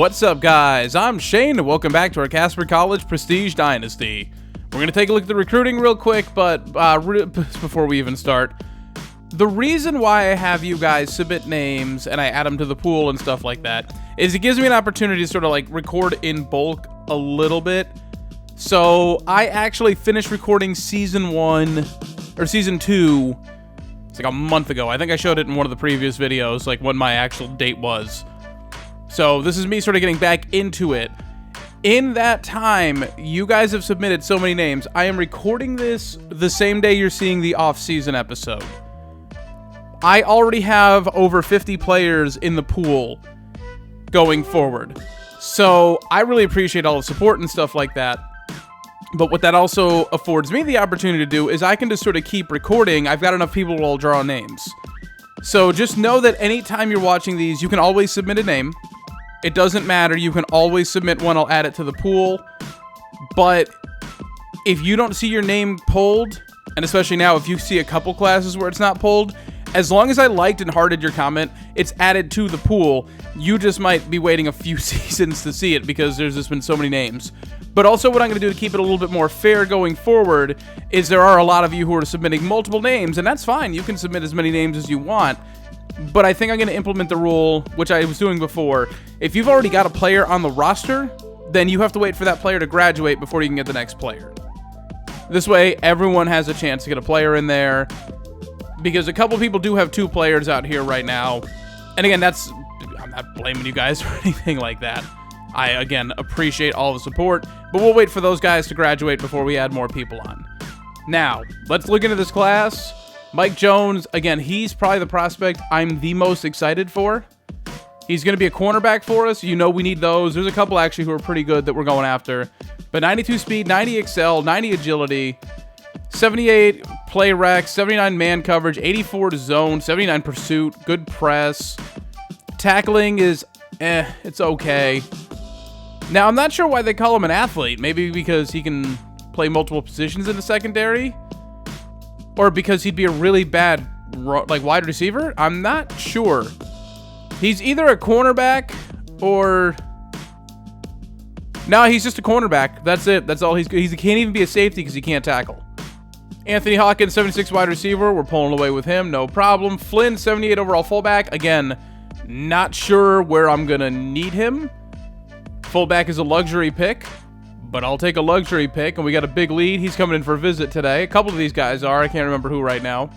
What's up, guys? I'm Shane, and welcome back to our Casper College Prestige Dynasty. We're going to take a look at the recruiting real quick, but before we even start, the reason why I have you guys submit names and I add them to the pool and stuff like that is it gives me an opportunity to sort of like record in bulk a little bit. So I actually finished recording season 2. It's like a month ago. I think I showed it in one of the previous videos, like when my actual date was. So this is me sort of getting back into it. In that time, you guys have submitted so many names. I am recording this the same day you're seeing the off-season episode. I already have over 50 players in the pool going forward. So I really appreciate all the support and stuff like that. But what that also affords me the opportunity to do is I can just sort of keep recording. I've got enough people who will draw names. So just know that anytime you're watching these, you can always submit a name. It doesn't matter. You can always submit one. I'll add it to the pool. But if you don't see your name pulled, and especially now if you see a couple classes where it's not pulled, as long as I liked and hearted your comment, it's added to the pool. You just might be waiting a few seasons to see it because there's just been so many names. But also what I'm going to do to keep it a little bit more fair going forward is there are a lot of you who are submitting multiple names, and that's fine. You can submit as many names as you want. But I think I'm going to implement the rule, which I was doing before. If you've already got a player on the roster, then you have to wait for that player to graduate before you can get the next player. This way, everyone has a chance to get a player in there. Because a couple people do have 2 players out here right now. And again, I'm not blaming you guys for anything like that. I, again, appreciate all the support. But we'll wait for those guys to graduate before we add more people on. Now, let's look into this class. Mike Jones, again, he's probably the prospect I'm the most excited for. He's going to be a cornerback for us. You know we need those. There's a couple actually who are pretty good that we're going after. But 92 speed, 90 excel, 90 agility, 78 play rec, 79 man coverage, 84 to zone, 79 pursuit, good press. Tackling is, it's okay. Now, I'm not sure why they call him an athlete. Maybe because he can play multiple positions in the secondary? Or because he'd be a really bad wide receiver? I'm not sure. He's either a cornerback or... No, he's just a cornerback. That's it. That's all he can't even be a safety because he can't tackle. Anthony Hawkins, 76 wide receiver. We're pulling away with him. No problem. Flynn, 78 overall fullback. Again, not sure where I'm going to need him. Fullback is a luxury pick. But I'll take a luxury pick, and we got a big lead. He's coming in for a visit today. A couple of these guys are. I can't remember who right now.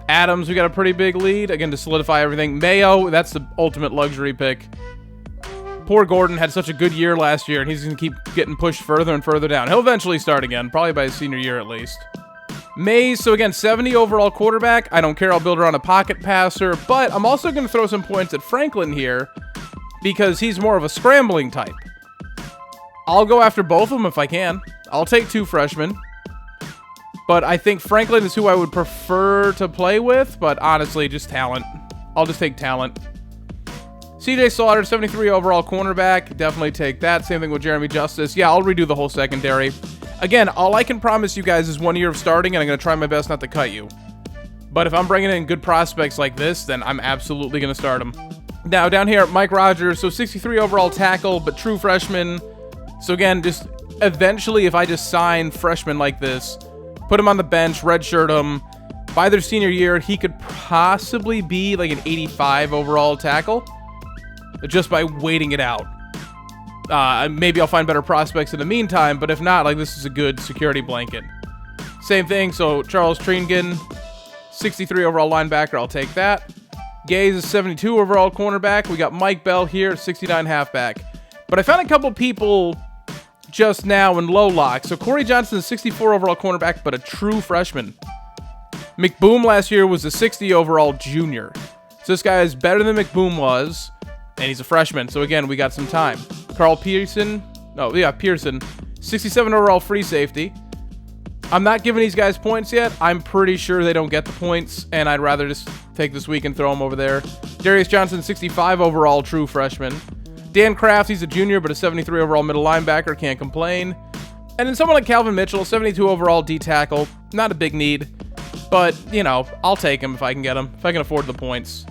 Adams, we got a pretty big lead. Again, to solidify everything. Mayo, that's the ultimate luxury pick. Poor Gordon had such a good year last year, and he's going to keep getting pushed further and further down. He'll eventually start again, probably by his senior year at least. Mays, so again, 70 overall quarterback. I don't care. I'll build around a pocket passer, but I'm also going to throw some points at Franklin here because he's more of a scrambling type. I'll go after both of them if I can. I'll take 2 freshmen. But I think Franklin is who I would prefer to play with. But honestly, just talent. I'll just take talent. CJ Slaughter, 73 overall cornerback. Definitely take that. Same thing with Jeremy Justice. Yeah, I'll redo the whole secondary. Again, all I can promise you guys is 1 year of starting, and I'm going to try my best not to cut you. But if I'm bringing in good prospects like this, then I'm absolutely going to start them. Now, down here, Mike Rogers. So 63 overall tackle, but true freshman. So again, just eventually if I just sign freshmen like this, put him on the bench, redshirt him, by their senior year, he could possibly be like an 85 overall tackle just by waiting it out. Maybe I'll find better prospects in the meantime, but if not, like this is a good security blanket. Same thing, so Charles Treingen, 63 overall linebacker, I'll take that. Gaze is 72 overall cornerback. We got Mike Bell here, 69 halfback. But I found a couple people just now in low lock. So Corey Johnson is 64 overall cornerback, but a true freshman. McBoom last year was a 60 overall junior. So this guy is better than McBoom was, and he's a freshman. So again, we got some time. Pearson, 67 overall free safety. I'm not giving these guys points yet. I'm pretty sure they don't get the points, and I'd rather just take this week and throw them over there. Darius Johnson, 65 overall true freshman. Dan Kraft, he's a junior, but a 73 overall middle linebacker, can't complain. And then someone like Calvin Mitchell, 72 overall D tackle, not a big need, but, you know, I'll take him if I can get him, if I can afford the points.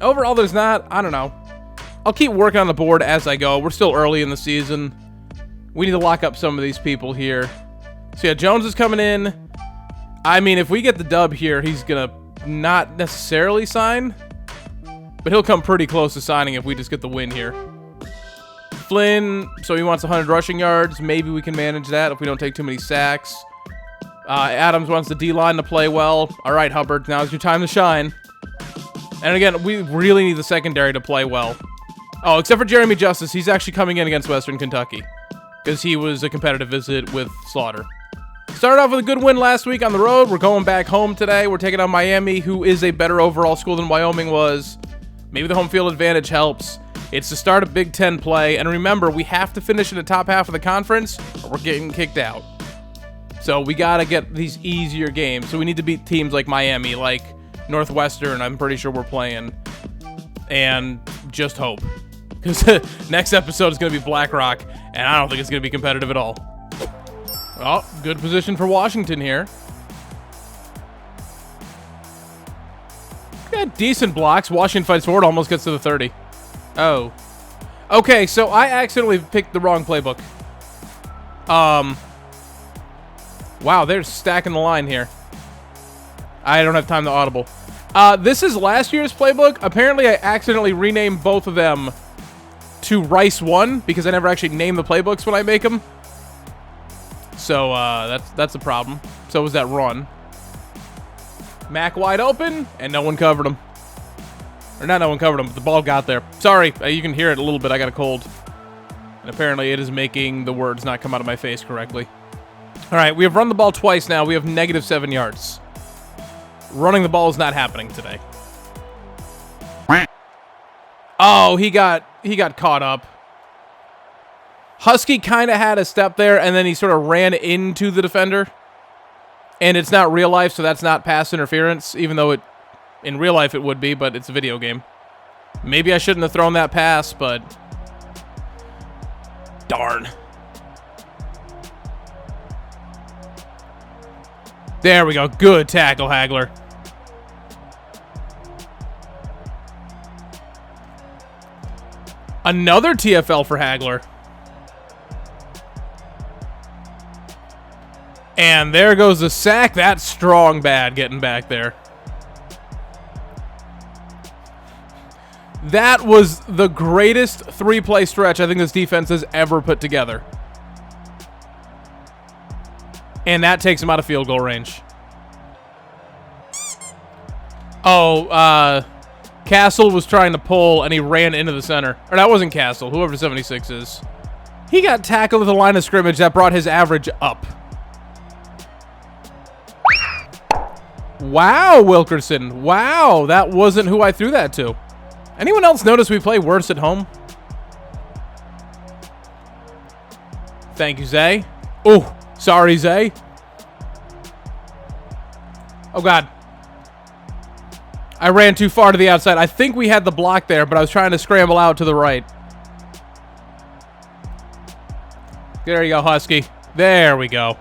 Overall, there's not, I don't know. I'll keep working on the board as I go. We're still early in the season. We need to lock up some of these people here. So yeah, Jones is coming in. I mean, if we get the dub here, he's gonna not necessarily sign, but he'll come pretty close to signing if we just get the win here. Flynn, so he wants 100 rushing yards. Maybe we can manage that if we don't take too many sacks. Adams wants the D-line to play well. All right, Hubbard, now's your time to shine. And again, we really need the secondary to play well. Oh, except for Jeremy Justice, he's actually coming in against Western Kentucky because he was a competitive visit with Slaughter. Started off with a good win last week on the road. We're going back home today. We're taking on Miami, who is a better overall school than Wyoming was. Maybe the home field advantage helps. It's the start of Big Ten play. And remember, we have to finish in the top half of the conference or we're getting kicked out. So we got to get these easier games. So we need to beat teams like Miami, like Northwestern, I'm pretty sure we're playing. And just hope. Because next episode is going to be Blackrock, and I don't think it's going to be competitive at all. Oh, good position for Washington here. Got decent blocks. Washington fights forward, almost gets to the 30. Oh. Okay, so I accidentally picked the wrong playbook. Wow, they're stacking the line here. I don't have time to audible. This is last year's playbook. Apparently, I accidentally renamed both of them to Rice 1 because I never actually name the playbooks when I make them. So, that's a problem. So was that run. Mac wide open, and no one covered him. Or not no one covered him, but the ball got there. Sorry, you can hear it a little bit. I got a cold. And apparently it is making the words not come out of my face correctly. All right, we have run the ball twice now. We have -7 yards. Running the ball is not happening today. Oh, he got caught up. Husky kind of had a step there, and then he sort of ran into the defender. And it's not real life, so that's not pass interference, even though in real life it would be, but it's a video game. Maybe I shouldn't have thrown that pass, but darn. There we go. Good tackle, Hagler. Another TFL for Hagler. And there goes the sack. That's strong bad getting back there. That was the greatest three-play stretch I think this defense has ever put together. And that takes him out of field goal range. Oh, Castle was trying to pull, and he ran into the center. Or that wasn't Castle, whoever 76 is. He got tackled at the line of scrimmage. That brought his average up. Wow, Wilkerson. Wow, that wasn't who I threw that to. Anyone else notice we play worse at home? Thank you, Zay. Oh, sorry, Zay. Oh, God. I ran too far to the outside. I think we had the block there, but I was trying to scramble out to the right. There you go, Husky. There we go.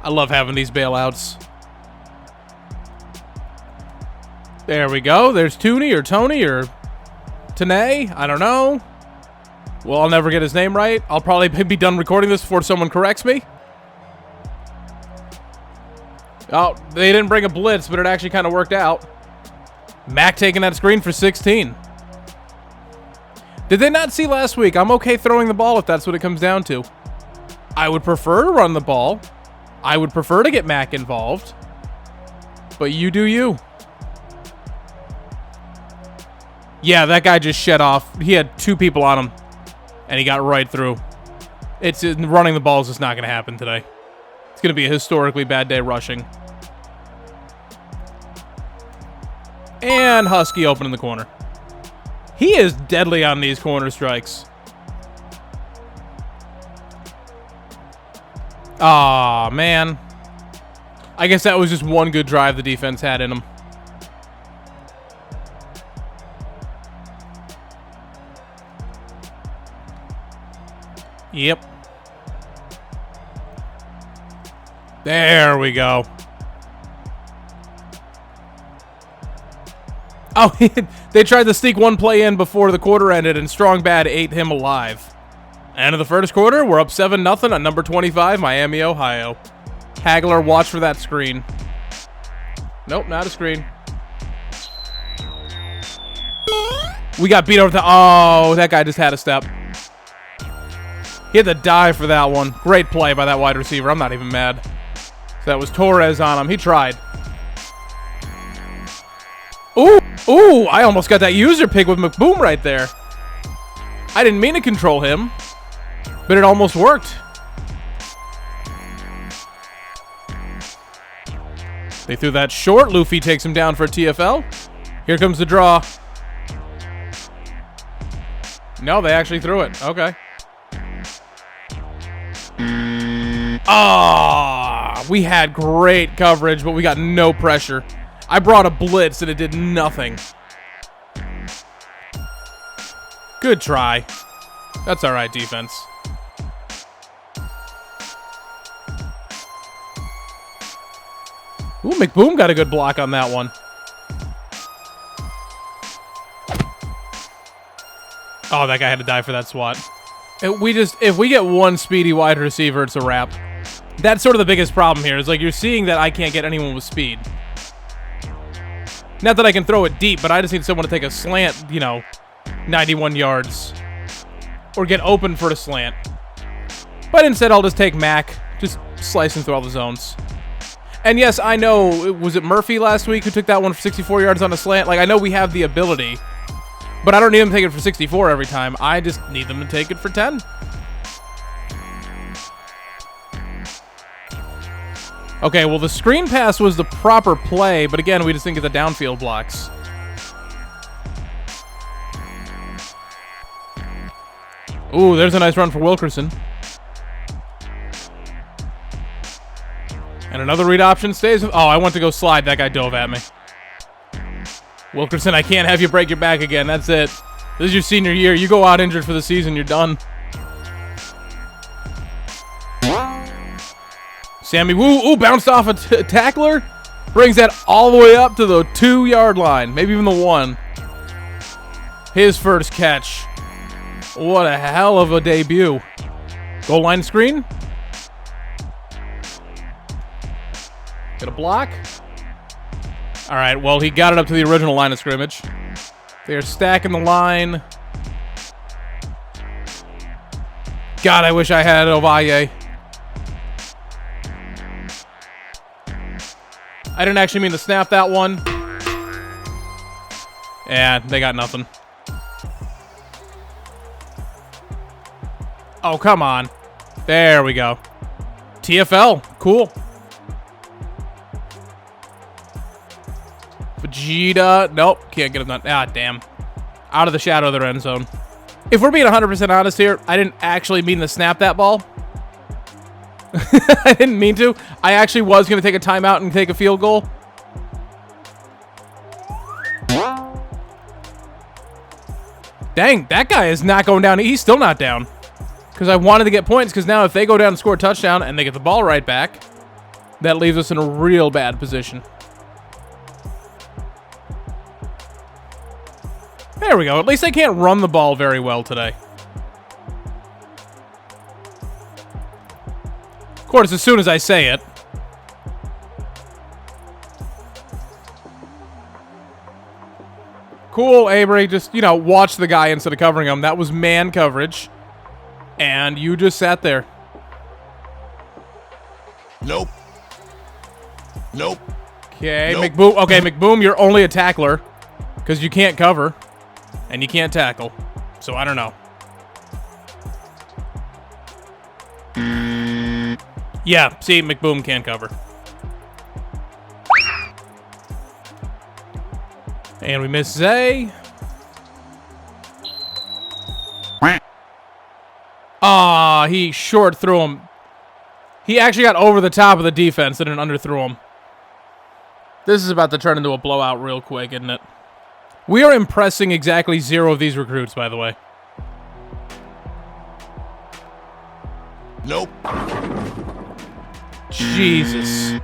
I love having these bailouts. There we go. There's Tooney or Tony or Tanae. I don't know. Well, I'll never get his name right. I'll probably be done recording this before someone corrects me. Oh, they didn't bring a blitz, but it actually kind of worked out. Mac taking that screen for 16. Did they not see last week? I'm okay throwing the ball if that's what it comes down to. I would prefer to run the ball. I would prefer to get Mac involved. But you do you. Yeah, that guy just shed off. He had two people on him, and he got right through. It's running the ball is just not going to happen today. It's going to be a historically bad day rushing. And Husky open in the corner. He is deadly on these corner strikes. Aw, man. I guess that was just one good drive the defense had in them. Yep. There we go. Oh, they tried to sneak one play in before the quarter ended, and Strong Bad ate him alive. End of the first quarter, we're up 7-0 on number 25, Miami, Ohio. Hagler, watch for that screen. Nope, not a screen. We got beat over the... Oh, that guy just had a step. He had to dive for that one. Great play by that wide receiver. I'm not even mad. So that was Torres on him. He tried. Ooh, ooh, I almost got that user pick with McBoom right there. I didn't mean to control him, but it almost worked. They threw that short. Luffy takes him down for a TFL. Here comes the draw. No, they actually threw it. Okay. Ah, we had great coverage, but we got no pressure. I brought a blitz and it did nothing. Good try. That's all right, defense. Ooh, McBoom got a good block on that one. Oh, that guy had to die for that swat. If we get one speedy wide receiver, it's a wrap. That's sort of the biggest problem here. Is like you're seeing that I can't get anyone with speed. Not that I can throw it deep, but I just need someone to take a slant, you know, 91 yards. Or get open for a slant. But instead, I'll just take Mac, just slicing through all the zones. And yes, I know, was it Murphy last week who took that one for 64 yards on a slant? Like, I know we have the ability, but I don't need them to take it for 64 every time. I just need them to take it for 10. Okay, well, the screen pass was the proper play, but again, we just didn't get the downfield blocks. Ooh, there's a nice run for Wilkerson. And another read option stays with... Oh, I went to go slide. That guy dove at me. Wilkerson, I can't have you break your back again. That's it. This is your senior year. You go out injured for the season, you're done. Sammy Woo, ooh, bounced off a tackler. Brings that all the way up to the 2-yard line. Maybe even the 1. His first catch. What a hell of a debut. Goal line screen. Get a block. All right, well, he got it up to the original line of scrimmage. They're stacking the line. God, I wish I had Ovalle. I didn't actually mean to snap that one. Yeah, they got nothing. Oh, come on. There we go. TFL. Cool. Vegeta. Nope. Can't get him done. Ah, damn. Out of the shadow of their end zone. If we're being 100% honest here, I didn't actually mean to snap that ball. I didn't mean to. I actually was going to take a timeout and take a field goal. Dang, that guy is not going down. He's still not down. Because I wanted to get points, because now if they go down and score a touchdown and they get the ball right back, that leaves us in a real bad position. There we go. At least they can't run the ball very well today. Of course, as soon as I say it. Cool, Avery. Just, you know, watch the guy instead of covering him. That was man coverage. And you just sat there. Nope. Nope. Okay, nope. McBoom. Okay, McBoom, you're only a tackler. Because you can't cover. And you can't tackle. So I don't know. Yeah, see, McBoom can't cover. And we miss Zay. Ah, he short threw him. He actually got over the top of the defense and then underthrew him. This is about to turn into a blowout real quick, isn't it? We are impressing exactly 0 of these recruits, by the way. Nope. Jesus.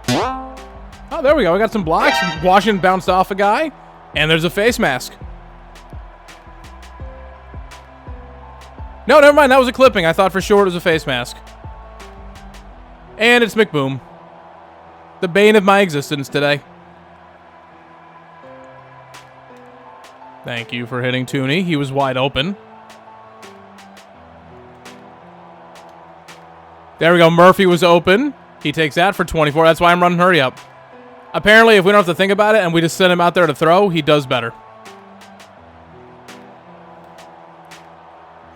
Oh, there we go. We got some blocks. Washington bounced off a guy. And there's a face mask. No, never mind. That was a clipping. I thought for sure it was a face mask. And it's McBoom. The bane of my existence today. Thank you for hitting Tooney. He was wide open. There we go. Murphy was open. He takes that for 24. That's why I'm running hurry up. Apparently, if we don't have to think about it and we just send him out there to throw, he does better.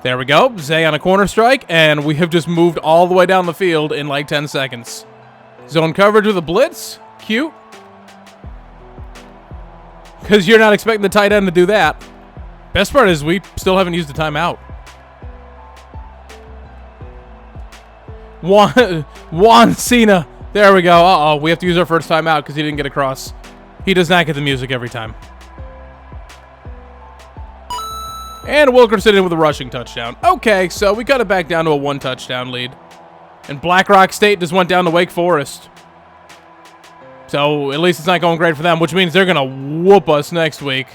There we go. Zay on a corner strike, and we have just moved all the way down the field in like 10 seconds. Zone coverage with a blitz. Cute. Because you're not expecting the tight end to do that. Best part is we still haven't used the timeout. Juan Cena. There we go. Uh-oh. We have to use our first timeout because he didn't get across. He does not get the music every time. And Wilkerson in with a rushing touchdown. Okay, so we got it back down to a 1-touchdown lead. And Black Rock State just went down to Wake Forest. So at least it's not going great for them, which means they're going to whoop us next week.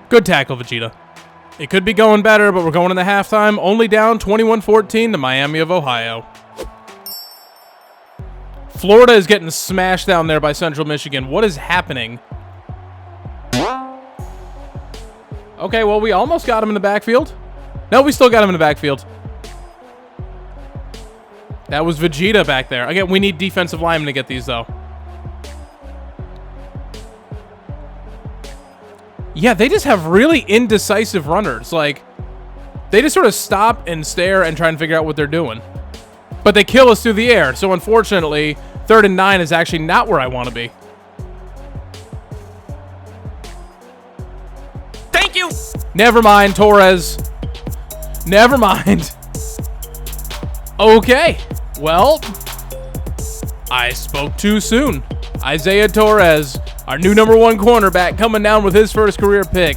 Good tackle, Vegeta. It could be going better, but we're going into halftime. Only down 21-14 to Miami of Ohio. Florida is getting smashed down there by Central Michigan. What is happening? Okay, well, we almost got him in the backfield. No, we still got him in the backfield. That was Vegeta back there. Again, we need defensive linemen to get these, though. Yeah, they just have really indecisive runners. Like, they just sort of stop and stare and try and figure out what they're doing. But they kill us through the air. So, unfortunately, 3rd and 9 is actually not where I want to be. Thank you. Never mind, Torres. Never mind. Okay. Well, I spoke too soon. Isaiah Torres, our new #1 cornerback, coming down with his first career pick.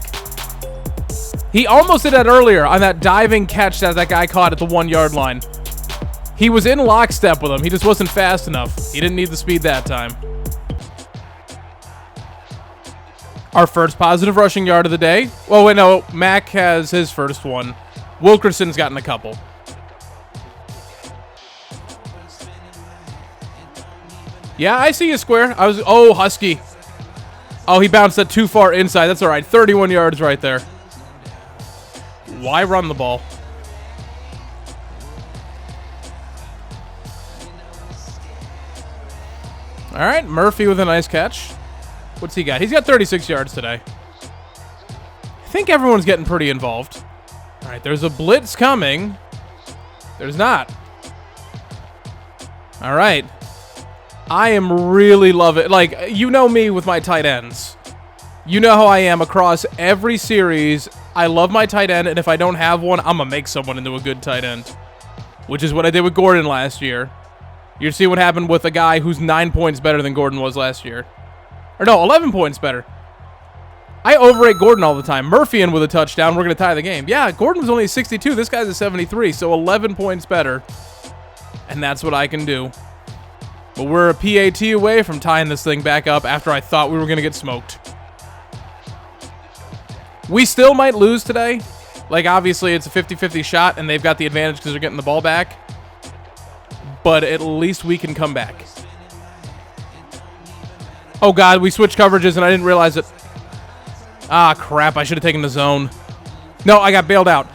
He almost did that earlier on that diving catch that guy caught at the 1-yard line. He was in lockstep with him. He just wasn't fast enough. He didn't need the speed that time. Our first positive rushing yard of the day. Oh, wait, no. Mac has his first one. Wilkerson's gotten a couple. Yeah, I see you, Square. Oh, Husky. Oh, he bounced that too far inside. That's all right. 31 yards right there. Why run the ball? All right, Murphy with a nice catch. What's he got? He's got 36 yards today. I think everyone's getting pretty involved. All right, there's a blitz coming. There's not. All right. I am really loving it. Like, you know me with my tight ends. You know how I am across every series. I love my tight end, and if I don't have one, I'm going to make someone into a good tight end, which is what I did with Gordon last year. You see what happened with a guy who's 9 points better than Gordon was last year. Or no, 11 points better. I overrate Gordon all the time. Murphy in with a touchdown. We're going to tie the game. Yeah, Gordon was only a 62. This guy's a 73, so 11 points better. And that's what I can do. But we're a PAT away from tying this thing back up after I thought we were going to get smoked. We still might lose today. Like, obviously, it's a 50-50 shot, and they've got the advantage because they're getting the ball back. But at least we can come back. Oh, God, we switched coverages, and I didn't realize it. Ah, crap, I should have taken the zone. No, I got bailed out.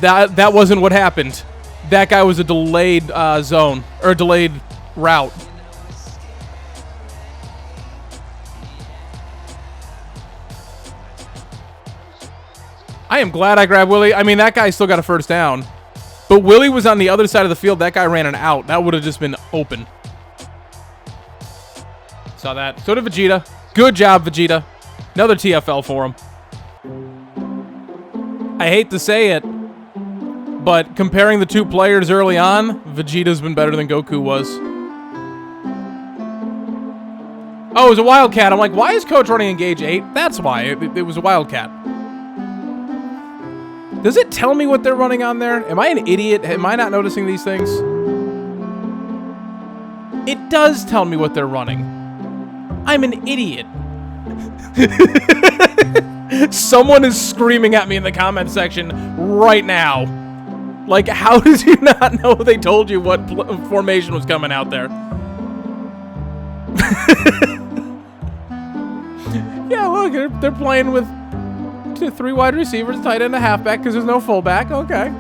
That wasn't what happened. That guy was a delayed zone, or a delayed route. I am glad I grabbed Willie. I mean, that guy still got a first down. But Willie was on the other side of the field. That guy ran an out. That would have just been open. Saw that. So did Vegeta. Good job, Vegeta. Another TFL for him. I hate to say it, but comparing the two players early on, Vegeta's been better than Goku was. Oh, it was a Wildcat. I'm like, why is Coach running Engage 8? That's why. It was a Wildcat. Does it tell me what they're running on there? Am I an idiot? Am I not noticing these things? It does tell me what they're running. I'm an idiot. Someone is screaming at me in the comment section right now. Like, how did you not know they told you what formation was coming out there? Yeah, look, they're playing with 3 wide receivers, tight end, a halfback, because there's no fullback. Okay.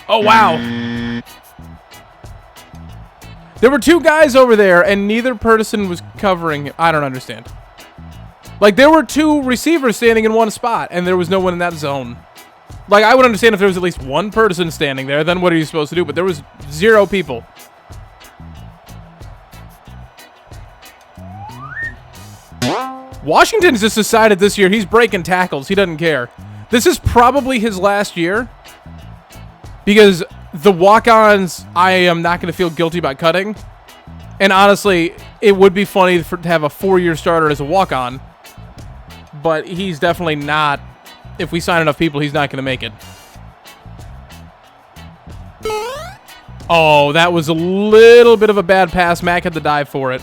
Oh, wow. There were 2 guys over there, and neither person was covering. I don't understand. Like, there were 2 receivers standing in one spot, and there was no one in that zone. Like, I would understand if there was at least 1 person standing there, then what are you supposed to do? But there was 0 people. Washington's just decided this year he's breaking tackles. He doesn't care. This is probably his last year. Because the walk-ons, I am not going to feel guilty about cutting. And honestly, it would be funny to have a 4-year starter as a walk-on. But he's definitely not. If we sign enough people, he's not going to make it. Oh, that was a little bit of a bad pass. Mac had to dive for it.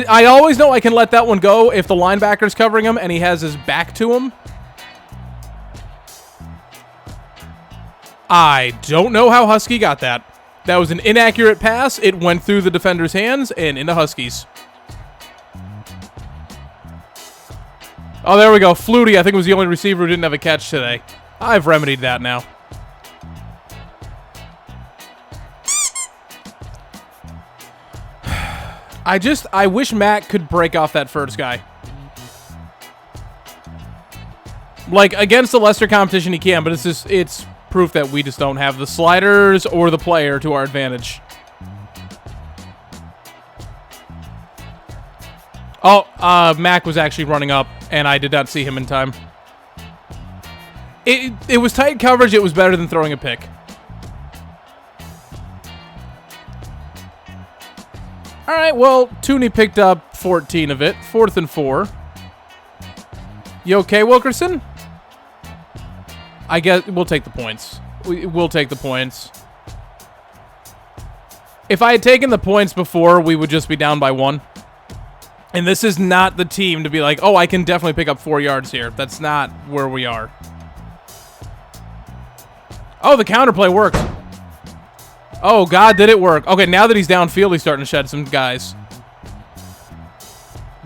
I always know I can let that one go if the linebacker's covering him and he has his back to him. I don't know how Husky got that. That was an inaccurate pass. It went through the defender's hands and into Huskies. Oh, there we go. Flutie, I think, was the only receiver who didn't have a catch today. I've remedied that now. I wish Matt could break off that first guy. Like, against the lesser competition he can, but it's proof that we just don't have the sliders or the player to our advantage. Oh, Mac was actually running up, and I did not see him in time. It was tight coverage. It was better than throwing a pick. All right, well, Tooney picked up 14 of it. 4th and 4. You okay, Wilkerson? I guess we'll take the points. We'll take the points. If I had taken the points before, we would just be down by 1. And this is not the team to be like, oh, I can definitely pick up 4 yards here. That's not where we are. Oh, the counterplay worked. Oh, God, did it work. Okay, now that he's downfield, he's starting to shed some guys.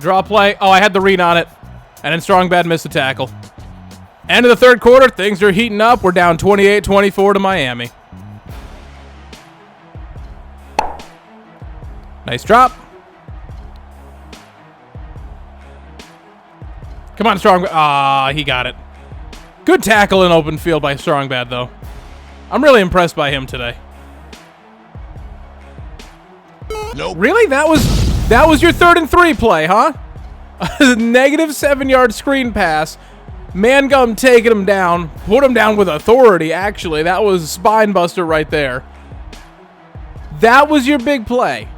Draw play. Oh, I had the read on it. And then Strong Bad missed the tackle. End of the 3rd quarter. Things are heating up. We're down 28-24 to Miami. Nice drop. Come on, Strong. Ah, he got it. Good tackle in open field by Strong Bad, though. I'm really impressed by him today. Nope. Really? That was your 3rd and 3 play, huh? A negative 7-yard screen pass. Mangum taking him down. Put him down with authority, actually. That was spine buster right there. That was your big play.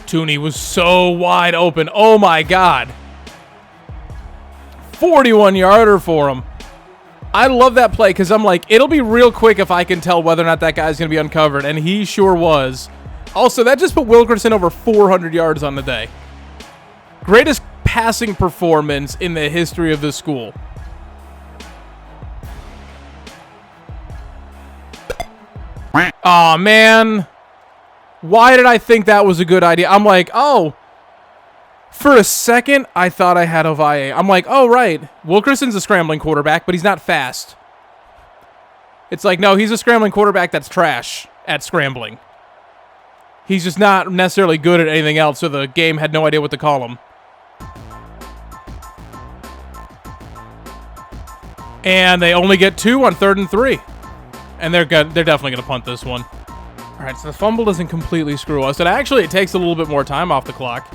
Tooney was so wide open. Oh, my God. 41-yarder for him. I love that play because I'm like, it'll be real quick if I can tell whether or not that guy's going to be uncovered, and he sure was. Also, that just put Wilkerson over 400 yards on the day. Greatest passing performance in the history of this school. Aw, man. Why did I think that was a good idea? I'm like, oh. For a second, I thought I had Ovalle. I'm like, oh, right. Wilkerson's a scrambling quarterback, but he's not fast. It's like, no, he's a scrambling quarterback that's trash at scrambling. He's just not necessarily good at anything else, so the game had no idea what to call him. And they only get 2 on 3rd and 3. And they're definitely going to punt this one. All right, so the fumble doesn't completely screw us. And actually, it takes a little bit more time off the clock.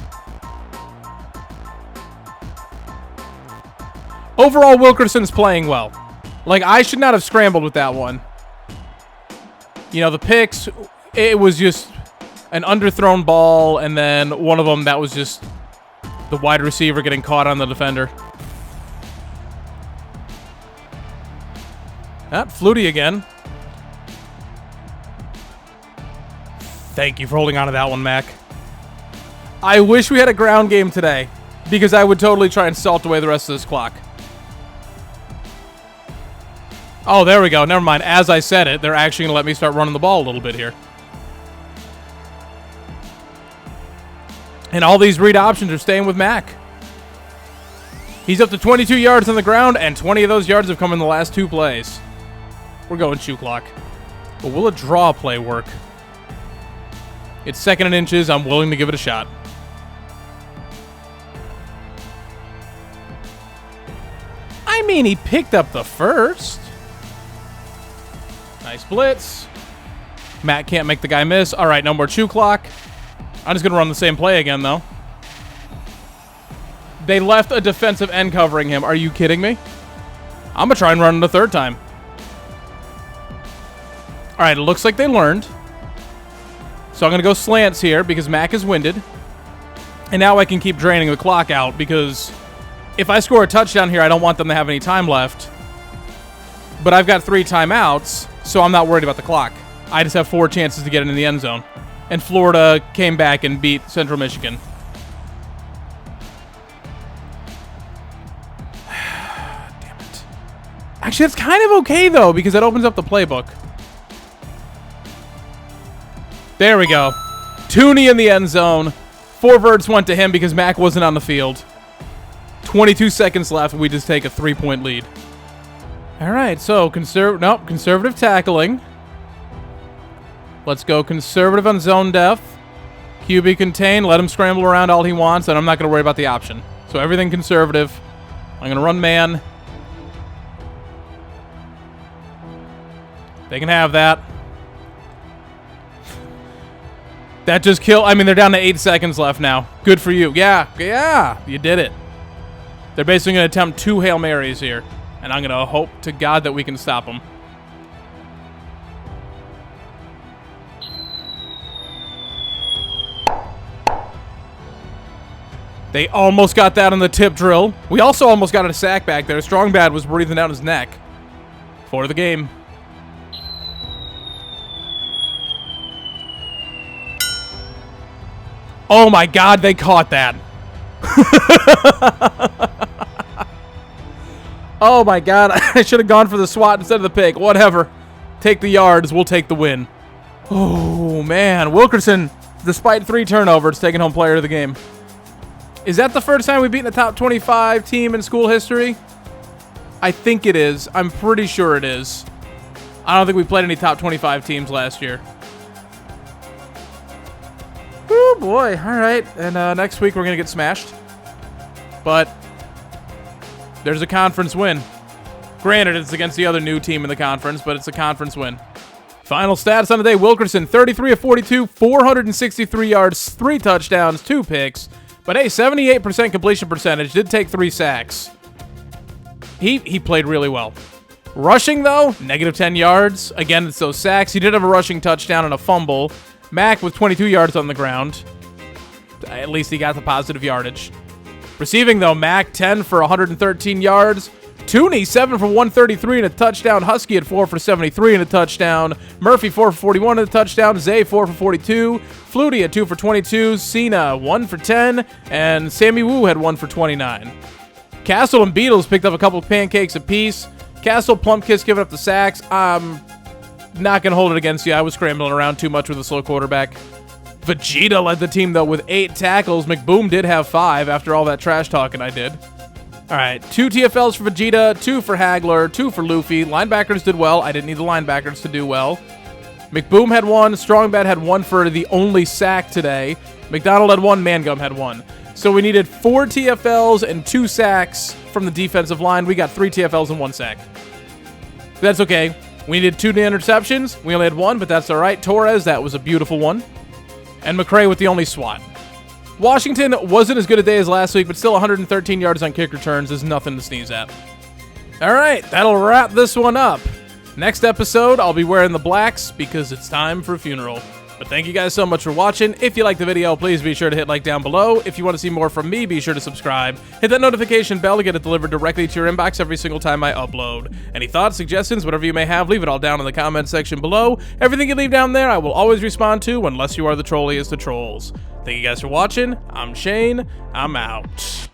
Overall, Wilkerson's playing well. Like, I should not have scrambled with that one. You know, the picks, it was just... an underthrown ball, and then one of them that was just the wide receiver getting caught on the defender. Flutie again. Thank you for holding on to that one, Mac. I wish we had a ground game today, because I would totally try and salt away the rest of this clock. Oh, there we go. Never mind. As I said it, they're actually going to let me start running the ball a little bit here. And all these read options are staying with Mac. He's up to 22 yards on the ground, and 20 of those yards have come in the last 2 plays. We're going shoe clock. But will a draw play work? It's 2nd and inches. I'm willing to give it a shot. I mean, he picked up the first. Nice blitz. Matt can't make the guy miss. All right, no more shoe clock. I'm just going to run the same play again, though. They left a defensive end covering him. Are you kidding me? I'm going to try and run it a 3rd time. All right, it looks like they learned. So I'm going to go slants here because Mac is winded. And now I can keep draining the clock out because if I score a touchdown here, I don't want them to have any time left. But I've got 3 timeouts, so I'm not worried about the clock. I just have 4 chances to get into the end zone. And Florida came back and beat Central Michigan. Damn it. Actually, it's kind of okay, though, because it opens up the playbook. There we go. Tooney in the end zone. 4 verts went to him because Mac wasn't on the field. 22 seconds left. We just take a 3-point lead. All right, so conservative tackling. Let's go conservative on zone depth. QB contain. Let him scramble around all he wants, and I'm not going to worry about the option. So everything conservative. I'm going to run man. They can have that. That just killed. I mean, they're down to 8 seconds left now. Good for you. Yeah, you did it. They're basically going to attempt 2 Hail Marys here. And I'm going to hope to God that we can stop them. They almost got that on the tip drill. We also almost got a sack back there. Strong Bad was breathing down his neck for the game. Oh my God, they caught that. Oh my God, I should have gone for the swat instead of the pick. Whatever. Take the yards, we'll take the win. Oh man, Wilkerson, despite 3 turnovers, taking home player of the game. Is that the first time we've beaten a top 25 team in school history? I think it is. I'm pretty sure it is. I don't think we played any top 25 teams last year. Oh boy, all right. And next week we're going to get smashed. But there's a conference win. Granted, it's against the other new team in the conference, but it's a conference win. Final stats on the day. Wilkerson, 33 of 42, 463 yards, 3 touchdowns, 2 picks. But hey, 78% completion percentage. Did take 3 sacks. He played really well. Rushing, though, negative 10 yards. Again, it's those sacks. He did have a rushing touchdown and a fumble. Mac with 22 yards on the ground. At least he got the positive yardage. Receiving, though, Mac 10 for 113 yards. Tooney 7 for 133 and a touchdown. Husky at 4 for 73 and a touchdown. Murphy 4 for 41 and a touchdown. Zay 4 for 42. Flutie at 2 for 22. Cena 1 for 10. And Sammy Wu had 1 for 29. Castle and Beatles picked up a couple of pancakes apiece. Castle, Plumpkiss giving up the sacks. Not going to hold it against you. I was scrambling around too much with a slow quarterback. Vegeta led the team, though, with 8 tackles. McBoom did have 5 after all that trash talking I did. All right, 2 TFLs for Vegeta, 2 for Hagler, 2 for Luffy. Linebackers did well. I didn't need the linebackers to do well. McBoom had 1. Strongbad had 1 for the only sack today. McDonald had 1. Mangum had 1. So we needed 4 TFLs and 2 sacks from the defensive line. We got 3 TFLs and 1 sack. That's okay. We needed 2 interceptions. We only had 1, but that's all right. Torres, that was a beautiful one. And McCray with the only swat. Washington wasn't as good a day as last week, but still 113 yards on kick returns is nothing to sneeze at. All right, that'll wrap this one up. Next episode, I'll be wearing the blacks because it's time for a funeral. But thank you guys so much for watching. If you liked the video, please be sure to hit like down below. If you want to see more from me, be sure to subscribe. Hit that notification bell to get it delivered directly to your inbox every single time I upload. Any thoughts, suggestions, whatever you may have, leave it all down in the comment section below. Everything you leave down there, I will always respond to, unless you are the trolliest of trolls. Thank you guys for watching. I'm Shane. I'm out.